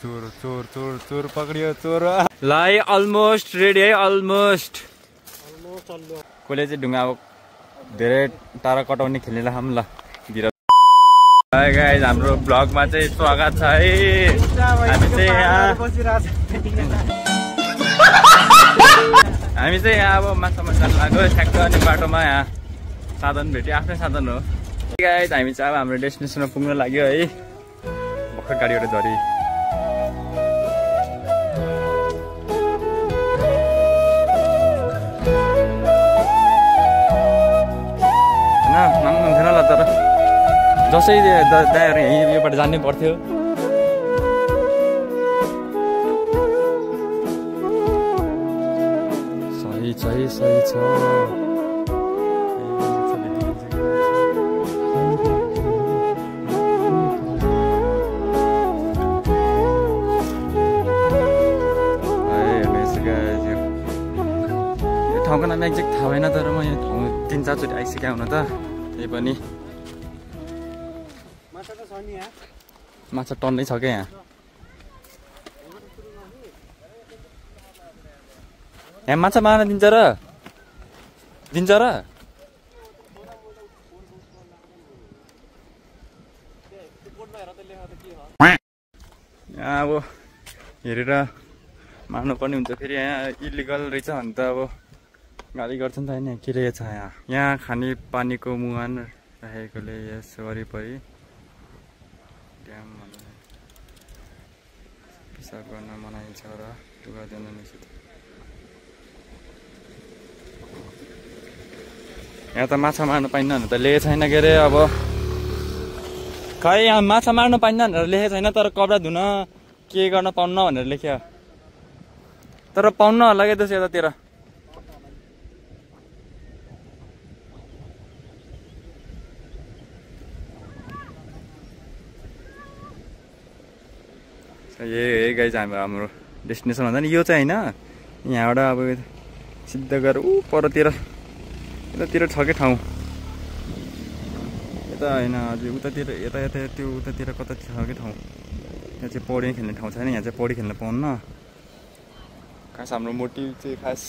चोर चोर चोर चोर पक्रियो चोर लाई अलमोस्ट रेडी है अलमोस्ट कसले चाहिँ ढुङ्गा अब धेरै टाढा कटाउने खेल्ने हम ल गाइस हाम्रो ब्लगमा चाहिँ स्वागत छ है हामी चाहिँ यहाँ अब माछा मार्न लाग्यो ठ्याक्क अनि बाटोमा यहाँ साधन भेट्यो आफ्नै साधन हो गाइस हामी चाहिँ अब हाम्रो डेस्टिनेसनमा पुग्न लाग्यो है भर्खर गाडीबाट झरी थिएन ल तर जसै दाइहरू यहीँ योबाट जानै पर्थ्यो सही छ ठाउँको नाम एक्ज्याक्ट थाहा भएन तर म यो ठाउँ 3-4 चोटि आइसकेँ हुन त त्यही पनि माछा टन्नै छ क्या यहाँ यहाँ माछा मार्न दिन्छ र यहाँ अब हेरेर मार्नु पर्ने हुन्छ फेरि यहाँ इलिगल रहेछ भने त अब गाली गर्छ नि त होइन के रहेछ यहाँ खाने पानीको मुहान राखेकोले यस वरिपरि ड्याम पिसाब गर्न मनाइन्छ र लुगा दिन निषेध यहाँ त माछा मार्नु पाइन्न भने त लेखेको छैन के अरे अब खै यहाँ माछा मार्नु पाइन्न भनेर लेखेको छैन तर कपडा धुन के गर्न पाउन्न भनेर लेख्यो तर पाउन्न होला क्या त्यसो यतातिर यही गाइज हाम्रो डेस्टिनेसन भन्दा नि यो चाहिँ होइन यहाँबाट अब सिधा गएर परतिर यतातिर छ क्या ठाउँ यता होइन अझै उतातिर यता त्यो उतातिर कता छ क्या ठाउँ यहाँ चाहिँ पौडी खेल्ने ठाउँ छैन यहाँ चाहिँ पौडी खेल्न पाउन्न खास हाम्रो मोटिभ चाहिँ खास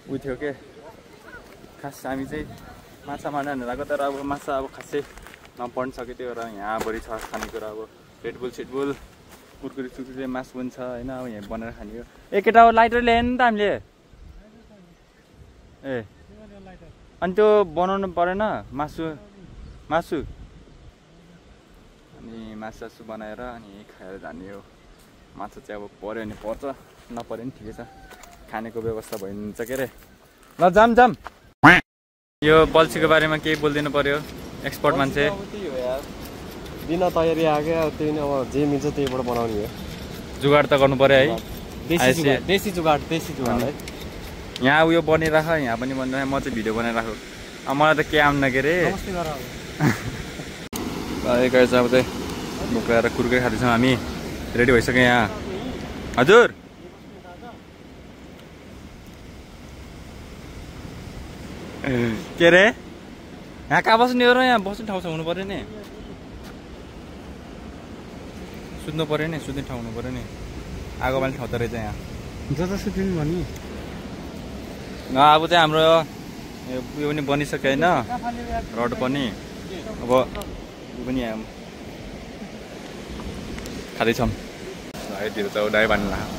उयो थियो के खास हामी चाहिँ माछा मार्न लागेको तर अब माछा अब खासै नपर्न सक्यो त्यो र यहाँ बढी छ खानेकुरा अब रेडबुल सेटबुल कुरकुरी सुरकुरी मासु पनि छ होइन अब यहाँ बनाएर खाने हो केटा अब लाइटर ल्याएन नि त हामीले ए अनि त्यो बनाउनु परेन मासु अनि मासु बनाएर अनि खाएर जाने हो माछा चाहिँ अब पऱ्यो भने पर्छ नपऱ्यो नि ठिकै छ खानेको व्यवस्था भइन्छ के अरे ल जाम यो बल्छीको बारेमा केही बोलिदिनु पर्यो एक्सपर्ट मान्छे बिना तयारी आयो त्यही नै अब जे मिल्छ त्यहीबाट बनाउने हो जुगाड त गर्नु पर्यो है देशी जुगाड है यहाँ उयो बनिराख यहाँ पनि बनिराख म चाहिँ भिडियो बनाइराख अब मलाई त के आउन के अरे गाइस अब चाहिँ भोक लगाएर कुरकुरे खाँदैछौँ हामी रेडी भइसक्यो यहाँ हजुर के अरे यहाँ कहाँ बस्ने हो र यहाँ बस्ने ठाउँ छ हुनु पर्यो नि सुत्नु पर्यो नि सुत्ने ठाउँ हुनु पर्यो नि आगो बाल्ने ठाउँ त रहेछ यहाँ जता सुत्नु भने अब चाहिँ हाम्रो उयो पनि बनिसक्यो होइन रड पनि अब यो पनि यहाँ खाँदैछौँ भाइतिर त उडाइ बान्नु लाग्यो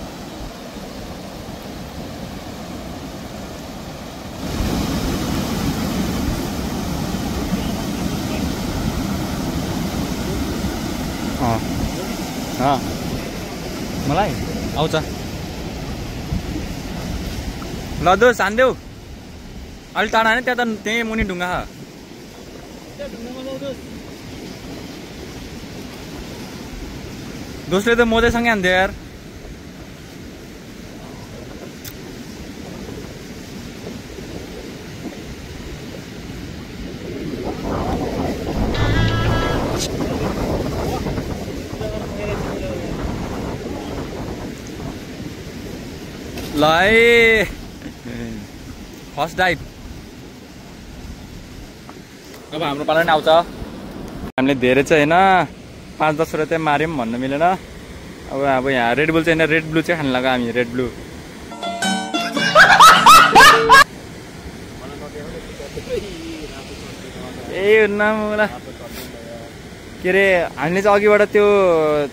मलाई आउँछ ल दो सान्देऊ अलि टाढा होइन त्यहाँ त त्यहीँ मुनि ढुङ्गा दोस्रोले त मोजैसँगै हान्थ्यो यार लाई फर्स्ट डाइभ अब हाम्रो पाला नि आउँछ हामीले धेरै चाहिँ होइन 5-10 वटा चाहिँ मार्यौँ भन्नु मिलेन। अब यहाँ रेड बुल चाहिँ रेड ब्लू चाहिँ खानु लाग्यो हामी रेड ब्लू। ए नामुला के अरे हामीले चाहिँ अघिबाट त्यो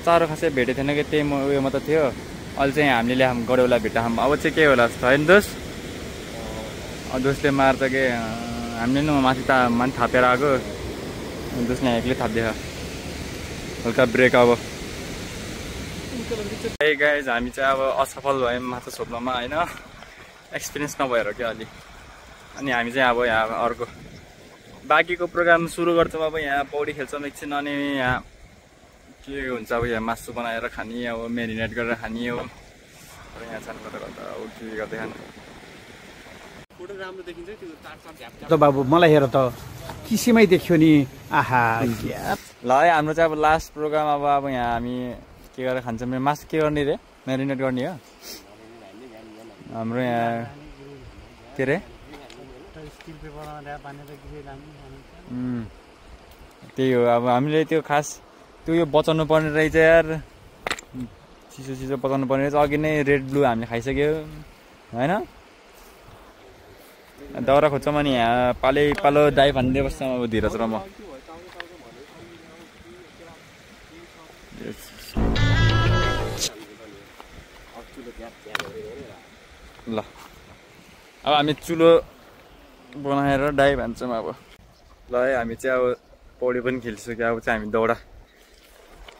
चारो खासै भेटेको थिएन कि त्यही उयो मात्र थियो। अहिले चाहिँ हामीले ल्याम गड्यौला भेटाम। अब चाहिँ के होला जस्तो होइन दोस्त? दोस्तले मार्छ कि हामीले नि माथि थापेर आएको दोस्तले एक्लै थापिदियो हल्का ब्रेक। अब है गाइज हामी चाहिँ अब असफल भयौँ माछा छोप्नमा होइन, एक्सपिरियन्स नभएर क्या अलि। अनि हामी चाहिँ अब यहाँ अर्को बाँकीको प्रोग्राम सुरु गर्छौँ। अब यहाँ पौडी खेल्छौँ एकछिन, अनि यहाँ के हुन्छ अब यहाँ मासु बनाएर खाने, अब मेरिनेट गरेर खाने हो। यहाँ छान गर्दा अब के गर्दै खानु त बाबु मलाई हेर त किसिमै देख्यो नि। आहा ल है हाम्रो चाहिँ अब लास्ट प्रोग्राम। अब यहाँ हामी के गरेर खान्छौँ? मासु के गर्ने रे? मेरिनेट गर्ने हो हाम्रो यहाँ के अरे त्यही हो। अब हामीले त्यो खास त्यो यो बचाउनु पर्ने रहेछ यार, चिसो बचाउनु पर्ने रहेछ। अघि नै रेड ब्लू हामीले खाइसक्यो होइन। दाउरा खोज्छौँ अनि यहाँ पालो डाइ भन्दै बस्छौँ अब धीरज र म। ल अब हामी चुलो बनाएर डाइ भन्छौँ अब। ल है हामी चाहिँ अब पौडी पनि खेलिसक्यो। अब चाहिँ हामी दाउरा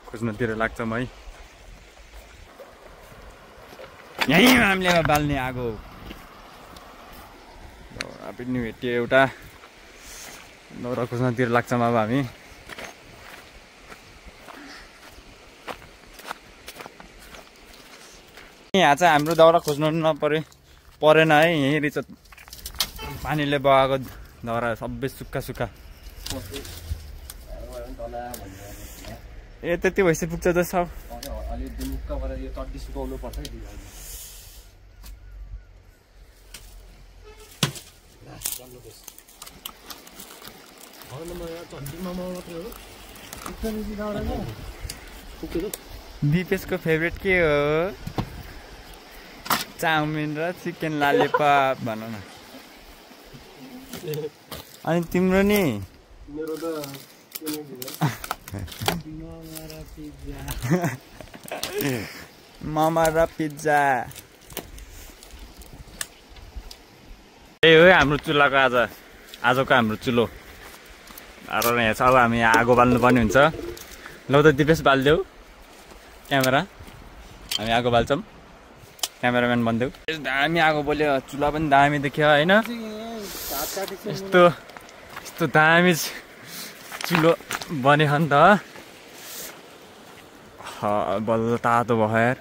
खोज्नुतिर लाग्छौँ है। यहीँ हामीले अब बाल्ने आगो पनि भेटियो एउटा। दाउरा खोज्नतिर लाग्छौँ अब हामी। यहाँ चाहिँ हाम्रो दाउरा खोज्नु परेन है, यहीँ रहेछ पानीले बगाएको दाउरा सबै सुक्खा। ए त्यति भइसक्यो पुग्छ त सब। दिपेशको फेभरेट के हो? चाउमिन र चिकन लालिपप भनौँ न। अनि तिम्रो नि? मेरो त मोमो र पिज्जा। त्यही हो हाम्रो चुल्हाको आजको हाम्रो चुलो। र यहाँ छ अब हामी आगो बाल्नु पर्ने हुन्छ। ल त दिपेश बालिदेऊ क्यामेरा, हामी आगो बाल्छौँ। क्यामेराम्यान भनिदेऊ। दामी आगो बल्यो, चुल्हा पनि दामी देख्यो होइन। यस्तो दामी चुलो बन्यो नि त। बल्ल तातो भयो यार।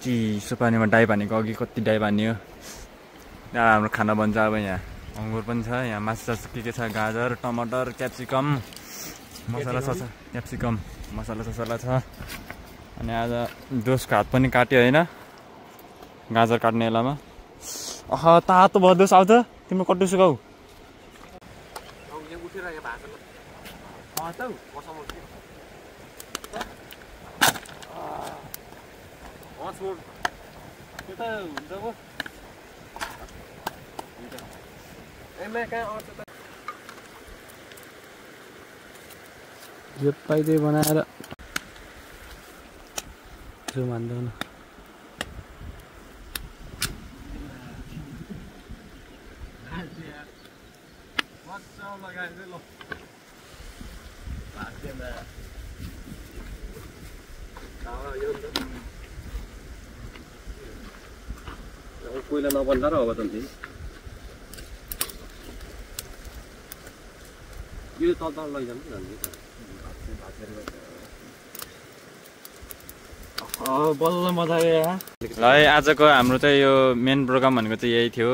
चिसो पानीमा डाइ पानीको अघि कति डाइ पानियो। यहाँ हाम्रो खाना बन्छ अब। यहाँ अङ्गुर पनि छ, यहाँ मासु के छ, गाजर टमाटर क्याप्सिकम मसला क्याप्सिकम मसला छ। अनि आज दोषको हात पनि काट्यो होइन गाजर काट्ने बेलामा। तातो भयो दोष। आउँछ तिम्रो कट्टु सुकाउ। यो पाइदै बनाएर जो मान्दैन। कोइला नबन्दा र अब त यो तल लैजानु बल्ल मजा आयो। ल है आजको हाम्रो चाहिँ यो मेन प्रोग्राम भनेको चाहिँ यही थियो।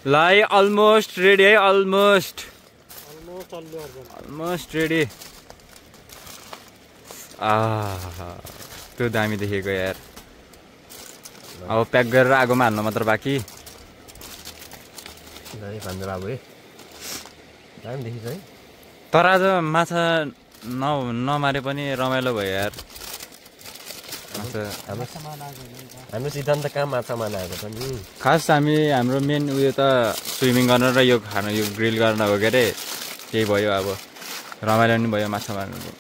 ल है अलमोस्ट रेडी है, अलमोस्ट रेडी। त्यो दामी देखेको यार। अब प्याक गरेर आगोमा हाल्नु मात्र बाँकी। तर आज माछा नमारे पनि रमाइलो भयो यार। हाम्रो सिद्धान्त कहाँ माछा मानाएको छ नि। खास हाम्रो मेन उयो त स्विमिङ गर्न र यो खाना यो ग्रिल गर्न हो के अरे, त्यही भयो। अब रमाइलो पनि भयो माछा मार्नुको।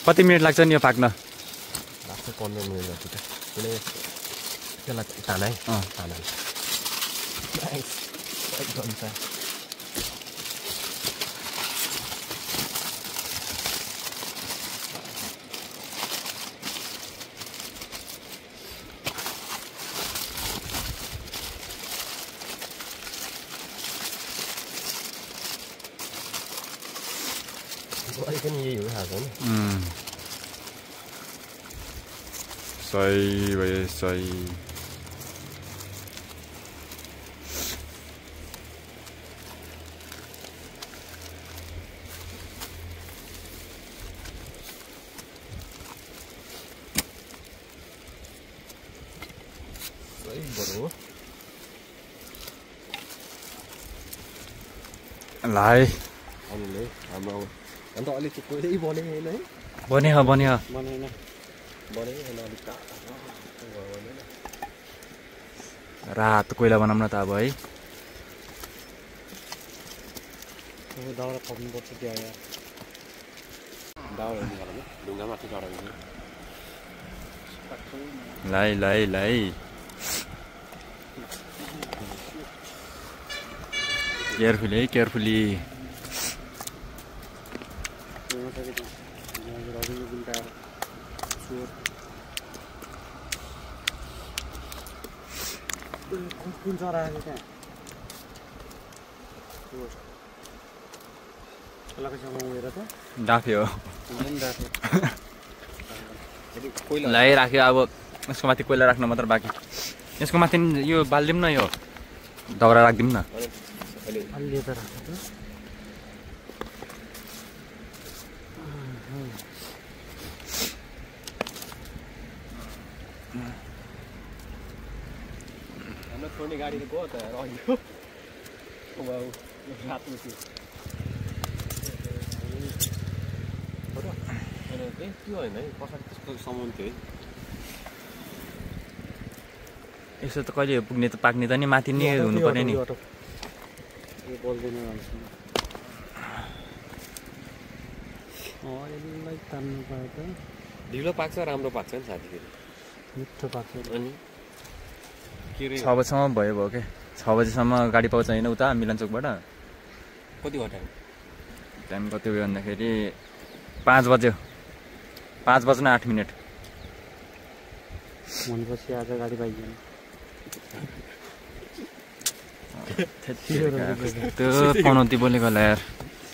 कति मिनट लाग्छ नि यो पाक्न? लाग्छ 15 मिनट जति त। किन त्यसलाई तानाइ तानाइ एकदम छ। पनि यही हो खाएको नि। सही भयो सही। सही बरु लाइ हामीले हाम्रो अन्त अलिक कोही बने हैन है। बन्यो बनेन अलिक रात कोइला बनाउन त अब है। दाउरा थप्नु पर्छ क्या यार। दाउरा निकाल्नु ढुङ्गा माथि चढाउनु। लाइ लाइ लाइ केयरफुली केयरफुली। कुन चरा आएको त्यहाँ? डाफे हो। लगाइराख्यो अब यसको माथि कोइला राख्नु मात्र बाँकी। यसको माथि यो बालिदिउँ न, यो दाउरा राखिदिउँ न। हाम्रो छोड्ने गाडी त गयो त रह्यो। रातमा त्यो त्यो होइन है, कसरी त्यस्तो सामान थियो है। यसो त कहिले पुग्ने त पाक्ने त नि माथि नै हुनु पर्ने नि। ढिलो पाक्छ राम्रो पाक्छ नि साथीखेरि। मिठो पाक्छ। अनि के रे 6 बजीसम्म भयो के? 6 बजीसम्म गाडी पाउँछ होइन उता मिलनचोकबाट? कति हो टाइम? टाइम कति भयो भन्दाखेरि 5 बज्यो। 5 बज्न 8 मिनट। भनेपछि आज गाडी पाइएन। त्यो पनौती बोलेको होला यार।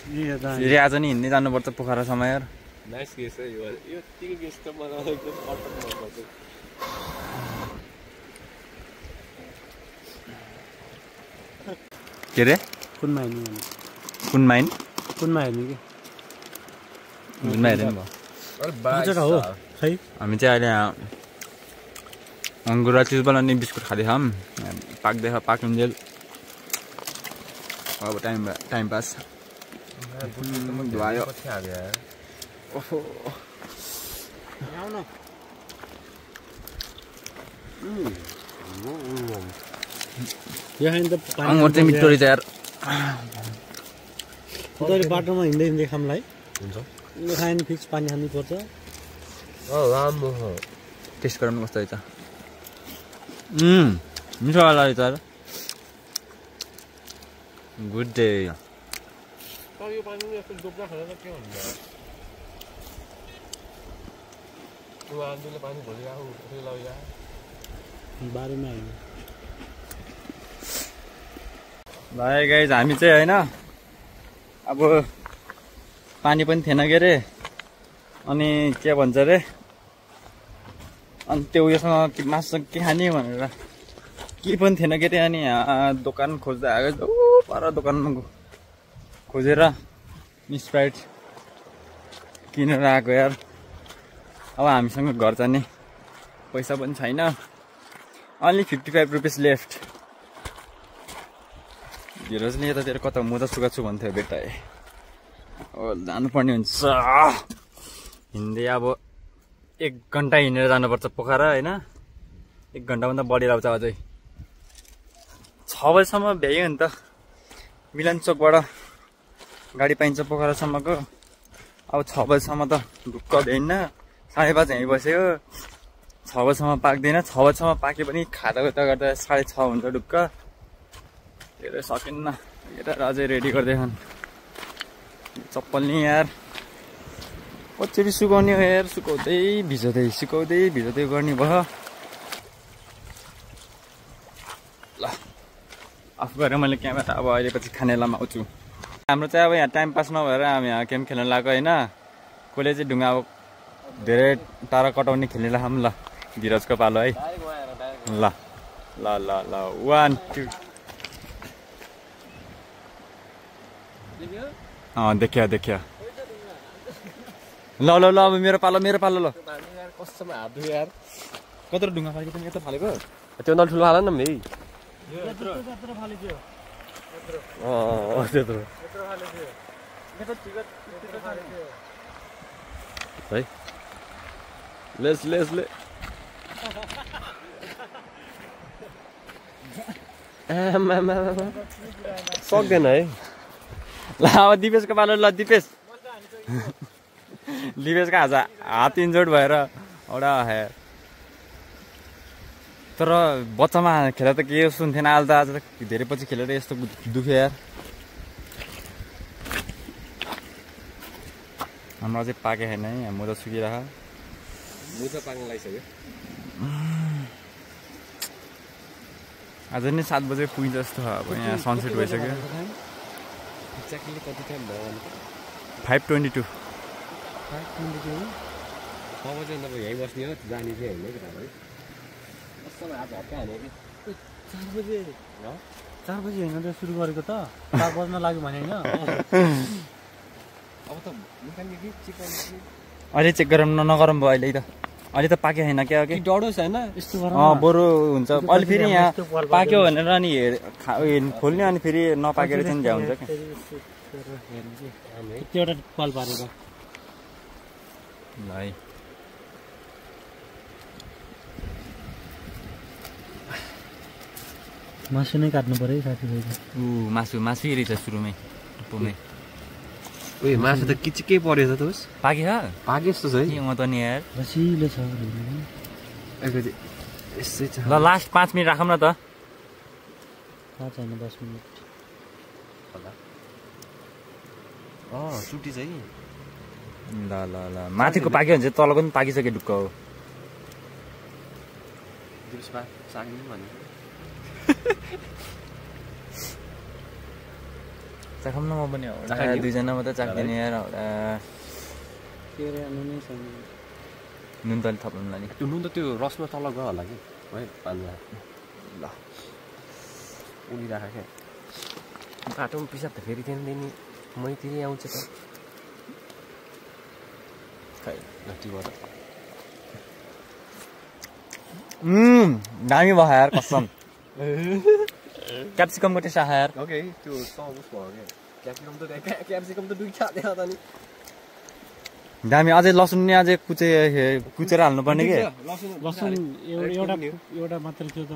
फेरि आज नि हिँड्दै जानुपर्छ पोखरासम्म यार। नाइस गेस है यो तिमी गेस त मलाई एकदम पर्फेक्ट मनपर्छ। के रे? कुनमा हेर्ने? कुनमा हेर्ने? कुनमा हेर्ने कि? कुनमा हेर्ने भयो। हो खै हामी चाहिँ अहिले अङ्गुर चिजबल अनि बिस्कुट खाँदैछौँ। पाक्दैछ पाक्नुन्जेल। अब टाइम पास भयो। ओहो अङ्गुर चाहिँ मिठो रहेछ यार। बाटोमा हिँड्दै हिँड्दै खामलाई हुन्छ। खायो फिक्स पानी खानु पर्छ। राम्रो हो। टेस्ट गराउनु कस्तो रहेछ? मिठो होला रहेछ। Good day. यो पानी यस्तो डुब्दा खाँदा त के हुन्छ? त्यो आन्टीले पानी भरिरहेको उसले लग्या बारीमा होइन। भाइ गाइज हामी चाहिँ होइन अब पानी पनि थिएन के अरे, अनि के भन्छ अरे, अनि त्यो उयोसँग मासुसँग के खाने भनेर के पनि थिएन के अरे। अनि दोकान खोज्दै आएको पर दोकानमा खोजेर स्प्राइट किनेर आएको यार। अब हामीसँग घर जाने पैसा पनि छैन only 55 रुपिस लेफ्ट धीरजले यतातिर कता मुजा सुगा छु भन्थ्यो बेटा जानुपर्ने हुन्छ हिँड्दै अब 1 घन्टा हिँडेर जानुपर्छ पोखरा होइन 1 घन्टाभन्दा बढी लाग्छ अझै 6 बजीसम्म भ्याइयो नि त मिलन चोकबाट गाडी पाइन्छ पोखरासम्मको अब 6 बजीसम्म त ढुक्क भ्याइन्न 5:30 यहीँ बस्यो 6 बजीसम्म पाक्दैन 6 बजीसम्म पाके पनि खाँदा गर्दा 6:30 हुन्छ ढुक्क हेरेर सकिन्न हेरेर अझै रेडी गर्दै खान् चप्पल नि यार कसरी सुकाउने हो यार सुकाउँदै भिजाउँदै गर्ने भयो ल अफ गरेर मैले क्यामेरा अब अहिले पछि खानेलामा आउँछु हाम्रो चाहिँ अब यहाँ टाइम पास नभएर हामी यहाँ गेम खेल्न लाग्यो होइन कसले चाहिँ ढुङ्गा अब धेरै टाढा कटाउने खेल्ने लाग्छौँ ल धीरजको पालो है ल ल ल ल 1 2 देखियो ल ल ल अब मेरो पालो ल कस्तोमा हात धुयो यार कत्रो ढुङ्गा फालेको तिमी यत्रो फालेको त्यो नठुलो हाल न मेरी त्यत्रो फालेको त्यत्रो है लेस सक्दैन है ल अब दिपेशको पालो ल दिपेशको आज हात इन्जोर्ड भएर एउटा तर बच्चामा खेला त के सुन्थेन अहिले त आज त धेरै पछि खेलेर यस्तो दुख्यो यार हाम्रो अझै पाके छैन है म त सुकिरह मुजा पाक्न लागिसक्यो आज नै 7 बजे पुगिन्छ जस्तो अब यहाँ सनसेट भइसक्यो एक्ज्याक्टली कति टाइम भयो 5:22 6 बजे अन्त यहीँ बस्ने हो जाने चाहिँ होइन कि है कस्तोमा हात हप्का हाने कि 4 बजी होइन त सुरु गरेको त 4 बज्न लाग्यो भने होइन अब त निकाल्ने कि चिकन अहिले चेक गरौँ नगरौँ भयो अहिले त पाके छैन क्या कि डढोस् होइन यस्तो बरु हुन्छ अहिले फेरि यहाँ पाक्यो भनेर अनि खोल्ने अनि फेरि नपाकेर चाहिँ झ्या हुन्छ क्या एउटा पाल पारेर ल है मासु नै काट्नु पर्यो साथीभाइ मासु रहेछ सुरुमै टुप्पोमै उयो मासु त किचिकै परेछ त होस् पाके जस्तो छ है म त नि यार रसिलो छ यसै छ ल लास्ट 5 मिनट राखौँ न त 5 होइन 10 मिनट सुटी चाहिँ ल माथिको पाक्यो भने चाहिँ तलको पनि पाकिसक्यो ढुक्क हो चाखौँ न म पनि दुईजना मात्रै चाख्दिने यार नुन त अलिक थप्नु नि त्यो नुन त त्यो रसमा तल गयो होला कि है पाल्नु ल उडिराख क्या बाटोमा पिसाब त फेरि त्यहाँदेखि मैतिर आउँछ त खै घटीबाट दामी भयो यार कसम क्याप्सिकमको टेस्ट आयो यार ओके त्यो सौस भयो क्या क्याप्सिकम त दुईटा देखा त नि दामी अझै लसुन नि अझै कुचेर हाल्नुपर्ने के लसुन एउटा मात्र थियो त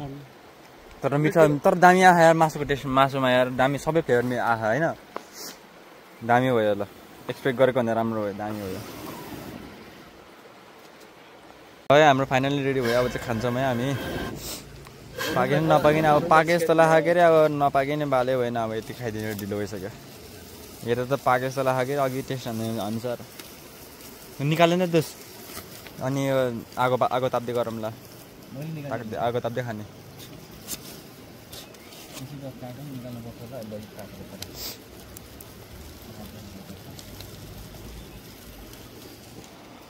तर मिठो तर दामी आयो यार मासुको टेस्ट मासुमा यार दामी सबै फ्लेभर आयो होइन दामी भयो ल एक्सपेक्ट गरेको भन्दा राम्रो भयो दामी भयो है हाम्रो फाइनली रेडी भयो अब चाहिँ खान्छौँ है हामी पाके पनि नपाकिने अब पाके जस्तो लाग्यो के अरे अब नपाके नि बाले भएन अब यति खाइदिनु ढिलो भइसक्यो यता त पाके जस्तो लाग्यो के अघि टेस्ट अनुसार निकाल्यो नि दोस अनि यो आगो ताप्दै गरौँ ल आगो ताप्दै खाने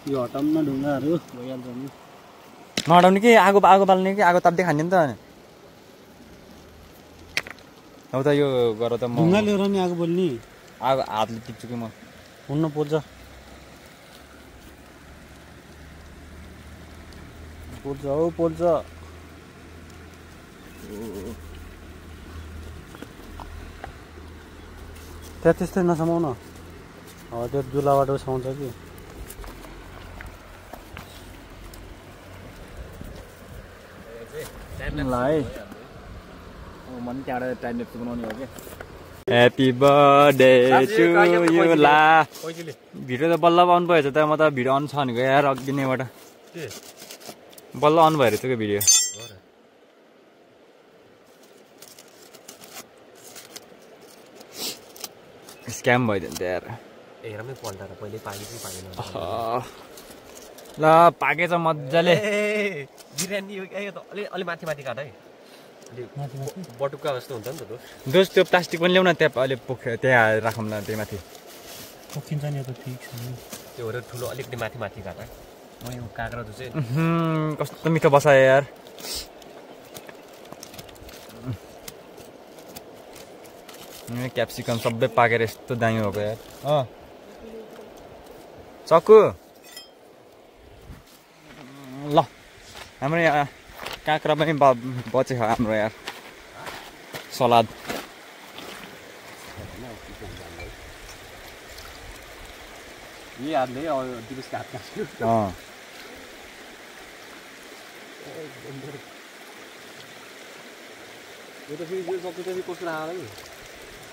यो हटाउन ढुङ्गाहरू भइहाल्छ नि नहटाउने कि आगो बाल्ने कि आगो ताप्दै खाने नि त अब त यो गर त म ढुङ्गा लिएर नि आगो बोल्ने आगो हातले टिप्छु कि म हुन्न पोल्छ पोल्छ हौ पोल्छ त्यहाँ त्यस्तै नसमाउन त्यो जुलाबाट समाउँछ कि ल है मन त्यहाँबाट टाइम ल्याप्स बनाउने हो कि ह्याप्पी बर्थडे टु यु ला भिडियो त बल्ल आउनु भएछ त म त भिडियो अन छ भनेको यार अघि नैबाट बल्ल अन भएर चाहिँ भिडियो स्क्याम भइदियो नि त यार हेरमै पल्टाएर पहिले पाके कि पाकेन ल पाकेछ मजाले बिरयानी यो त अलि माथि माथि काट है बटुका जस्तो हुन्छ नि त दोस त्यो प्लास्टिक पनि ल्याउन त्यहाँ अहिले त्यहाँ राखौँ न त्यही माथि पोखिन्छ नि त ठिक छ त्यो भएर ठुलो अलिकति माथि माथि काट है म यो काँक्रा जो चाहिँ कस्तो मिठो बसायो यार क्याप्सिकम सबै पाकेर यस्तो दामी भएको यार चक्कु ल हाम्रो यहाँ काँक्रा पनि बचेको हाम्रो यार सलाद यही हातले दिवसको हात काट्छु यो त फेरि यो सबै त कस्तो आएर नि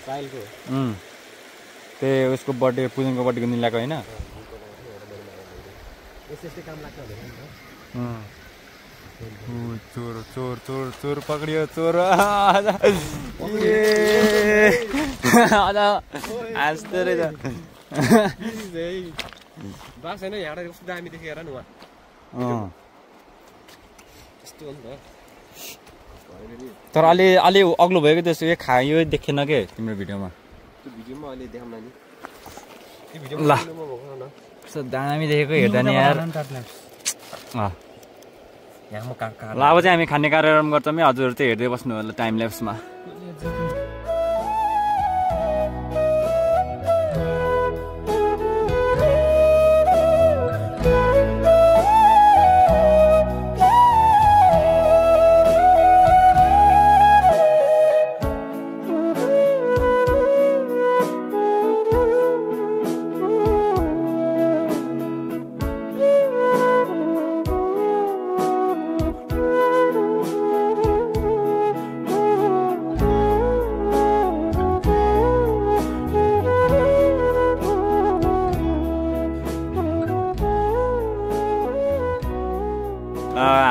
साइलको त्यही उसको बर्थडे पूजनको बर्थडेको दिन ल्याएको होइन यस्तै काम लाग्छ भनेर नि त चोर चोर चोर चोर पक्रियो चोर हाँस्दो रहेछ बास होइन यहाँ कस्तो दामी देखेर नि उहाँ यस्तो हो नि त तर अलि अग्लो भयो कि त्यसो खायो देखेन के तिम्रो भिडियोमा त्यो भिडियोमा अहिले देखाउन नि त्यो ल कस्तो दामी देखेको हेर्दा नि यार यहाँ म काट ल अब चाहिँ हामी खाने कार्यक्रम गर्छौँ है हजुर चाहिँ हेर्दै बस्नु होला टाइम ल्याप्समा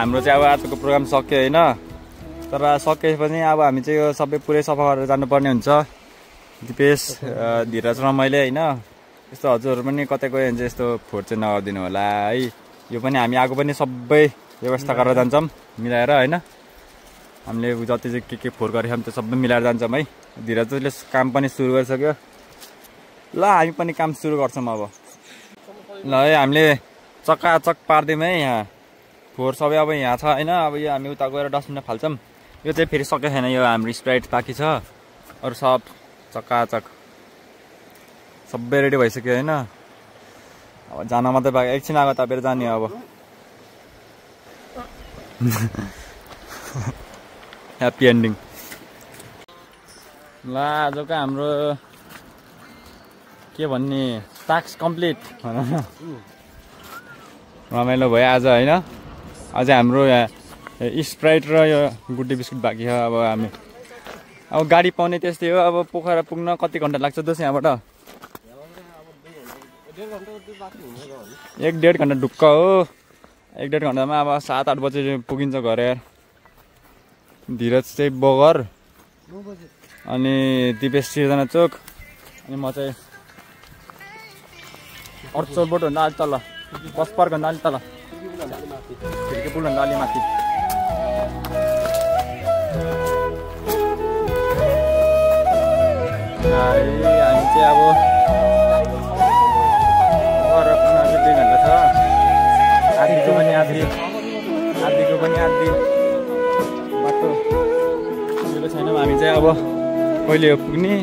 हाम्रो चाहिँ अब आजको प्रोग्राम सक्यो होइन तर सकेपछि अब हामी चाहिँ यो सबै पुरै सफा गरेर जानुपर्ने हुन्छ दिपेश धीरज र मैले होइन यस्तो हजुरहरू पनि कतै गयो भने चाहिँ यस्तो फोहोर चाहिँ नगरिदिनु होला है यो पनि हामी आएको पनि सबै व्यवस्था गरेर जान्छौँ मिलाएर होइन हामीले जति चाहिँ के फोहोर गरेछौँ त्यो सबै मिलाएर जान्छौँ है धीरजले काम पनि सुरु गरिसक्यो ल हामी पनि काम सुरु गर्छौँ अब ल है हामीले चकाचक पारिदिउँ है यहाँ फोहोर सबै अब यहाँ छ होइन अब यो हामी उता गएर डस्टबिनमा फाल्छौँ यो चाहिँ फेरि सकेको छैन यो हाम्रो स्प्राइट बाँकी छ अरू सब चकाचक सबै रेडी भइसक्यो होइन अब जान मात्रै बाँकी एकछिन आगो तापेर जाने अब ह्याप्पी एन्डिङ ल आजको हाम्रो के भन्ने टास्क कम्प्लिट रमाइलो भयो आज होइन अझै हाम्रो यहाँ स्प्राइट र यो गुड्डे बिस्कुट बाँकी छ अब हामी अब गाडी पाउने त्यस्तै हो अब पोखरा पुग्न कति घन्टा लाग्छ दोस् यहाँबाट 1-1.5 घन्टा ढुक्क हो 1-1.5 घन्टामा अब 7-8 बजे पुगिन्छ घर यार धीरज चाहिँ बगर अनि दिपेश सिर्जना चोक अनि म चाहिँ अर्चोलबाट भन्दा अलि तल बस पार्क भन्दा अलि तल खिड्की पुल भन्दा अलि माथि हामी चाहिँ अब 2 घन्टा छ आधीको पनि आधी बाटो ठुलो छैन हामी चाहिँ अब कहिले हो पुग्ने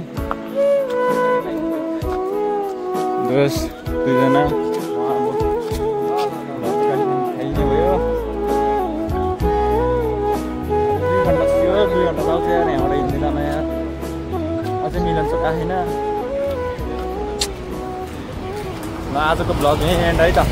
2 जना खाइने भयो चाहिँ मिलन चोक आएन ल आजको भ्लग यहीँ एन्ड है त